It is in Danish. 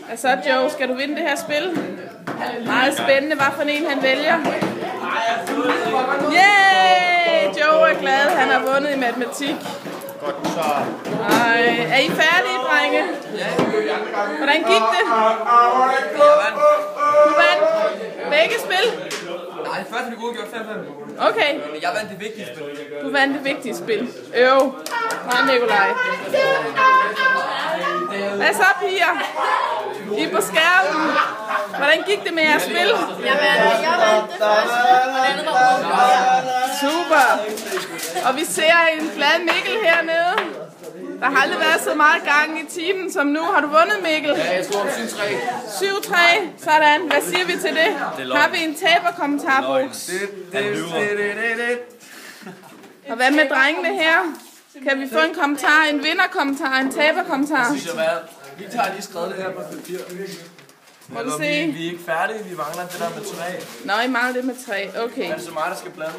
Hvad så, Joe? Skal du vinde det her spil? Meget spændende, hvad for en han vælger. Yay! Joe er glad, han har vundet i matematik. Godt så. Ej, er I færdige, drenge? Hvordan gik det? Du vandt begge spil? Nej, først blev gjort 5-5. Okay. Men jeg vandt det vigtige spil. Du vandt det vigtige spil. Meget Nikolaj. Hvad så, piger? I er på skærmen. Hvordan gik det med jeres spil? Jeg vandt det første, og det andet var Super. Og vi ser en glad Mikkel hernede. Der har aldrig været så meget gang i timen som nu. Har du vundet, Mikkel? Ja, jeg tror 7-3. 7-3. Sådan. Hvad siger vi til det? Har vi en taberkommentarboks? Og hvad med drengene her? Kan vi få en kommentar, en vinderkommentar, en taberkommentar? Vi tager lige skrevet det her på papir. Må du se? Vi er ikke færdige, vi mangler det der med 3. Nå, I mangler det med 3. Okay. Er det så meget, der skal blande?